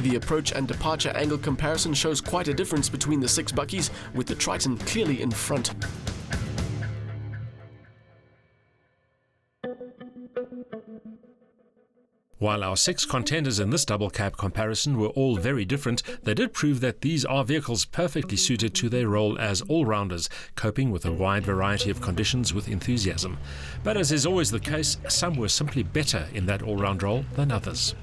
The approach and departure angle comparison shows quite a difference between the 6 buckies, with the Triton clearly in front. While our 6 contenders in this double cab comparison were all very different, they did prove that these are vehicles perfectly suited to their role as all-rounders, coping with a wide variety of conditions with enthusiasm. But as is always the case, some were simply better in that all-round role than others.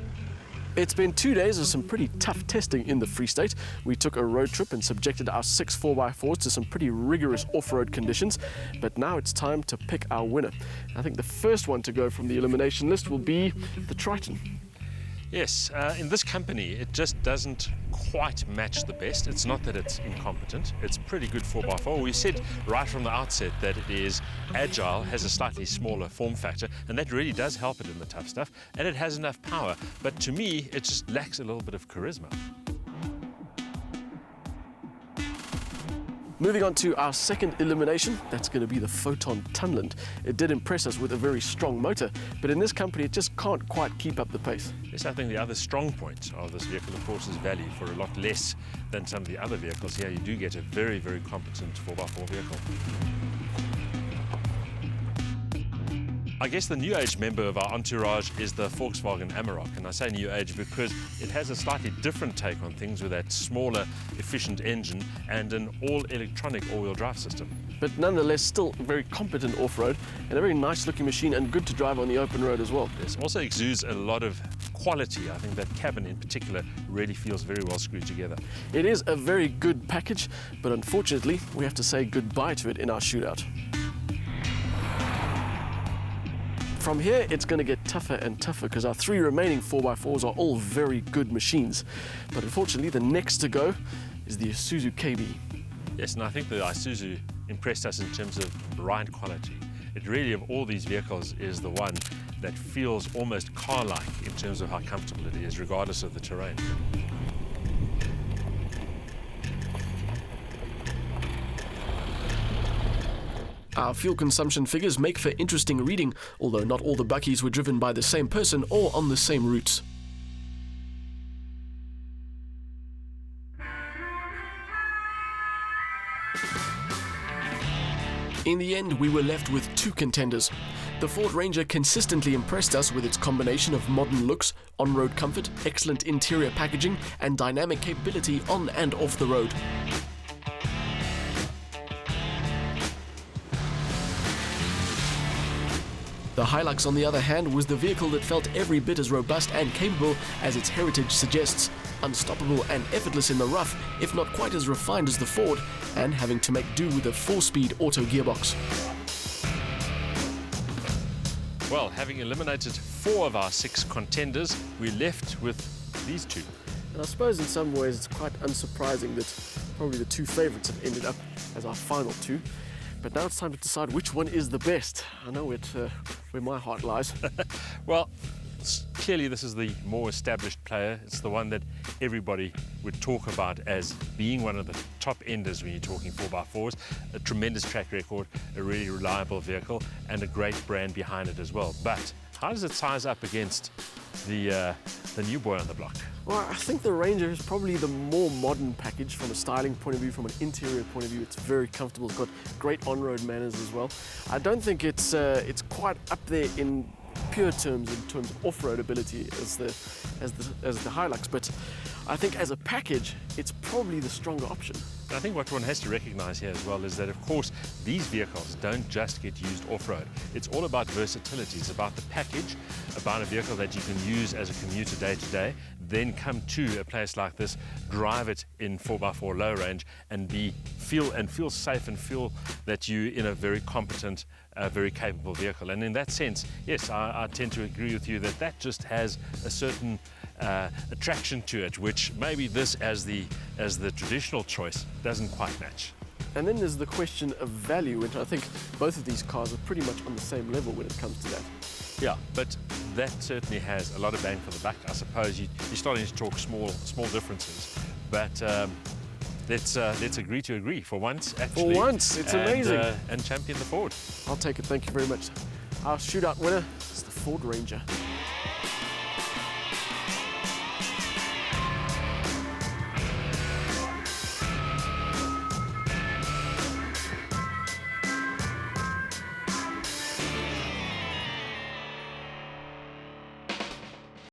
It's been 2 days of some pretty tough testing in the Free State. We took a road trip and subjected our 6 4x4s to some pretty rigorous off-road conditions, but now it's time to pick our winner. I think the first one to go from the elimination list will be the Triton. Yes, in this company it just doesn't quite match the best. It's not that it's incompetent, it's pretty good 4x4. We said right from the outset that it is agile, has a slightly smaller form factor, and that really does help it in the tough stuff, and it has enough power, but to me it just lacks a little bit of charisma. Moving on to our second elimination, that's going to be the Foton Tunland. It did impress us with a very strong motor, but in this company it just can't quite keep up the pace. Yes, I think the other strong point of this vehicle, of course, is value. For a lot less than some of the other vehicles here, you do get a very, very competent 4x4 vehicle. I guess the new age member of our entourage is the Volkswagen Amarok, and I say new age because it has a slightly different take on things with that smaller, efficient engine and an all-electronic all-wheel drive system. But nonetheless, still very competent off-road and a very nice looking machine and good to drive on the open road as well. It also exudes a lot of quality. I think that cabin in particular really feels very well screwed together. It is a very good package, but unfortunately we have to say goodbye to it in our shootout. From here, it's going to get tougher and tougher because our 3 remaining 4x4s are all very good machines. But unfortunately, the next to go is the Isuzu KB. Yes, and I think the Isuzu impressed us in terms of ride quality. It really, of all these vehicles, is the one that feels almost car-like in terms of how comfortable it is, regardless of the terrain. Our fuel consumption figures make for interesting reading, although not all the buckies were driven by the same person or on the same routes. In the end, we were left with 2 contenders. The Ford Ranger consistently impressed us with its combination of modern looks, on-road comfort, excellent interior packaging, and dynamic capability on and off the road. The Hilux, on the other hand, was the vehicle that felt every bit as robust and capable as its heritage suggests. Unstoppable and effortless in the rough, if not quite as refined as the Ford, and having to make do with a 4-speed auto gearbox. Well, having eliminated 4 of our 6 contenders, we're left with these 2. And I suppose in some ways it's quite unsurprising that probably the 2 favourites have ended up as our final 2. But now it's time to decide which one is the best. I know where my heart lies. Well, clearly this is the more established player. It's the one that everybody would talk about as being one of the top enders when you're talking 4x4s. A tremendous track record, a really reliable vehicle, and a great brand behind it as well. But how does it size up against the new boy on the block? Well, I think the Ranger is probably the more modern package from a styling point of view, from an interior point of view. It's very comfortable. It's got great on-road manners as well. I don't think it's quite up there in pure terms, in terms of off-road ability as the Hilux, but I think as a package, it's probably the stronger option. I think what one has to recognize here as well is that, of course, these vehicles don't just get used off-road. It's all about versatility. It's about the package, about a vehicle that you can use as a commuter day to day, then come to a place like this, drive it in 4x4 low range, and feel safe and feel that you're in a very competent, very capable vehicle. And in that sense, yes, I tend to agree with you that just has a certain attraction to it, which maybe this as the traditional choice doesn't quite match. And then there's the question of value, which I think both of these cars are pretty much on the same level when it comes to that. Yeah, but that certainly has a lot of bang for the buck. I suppose you're starting to talk small differences, but let's agree to agree for once. Actually, for once, it's amazing. And champion the Ford. I'll take it. Thank you very much. Our shootout winner is the Ford Ranger.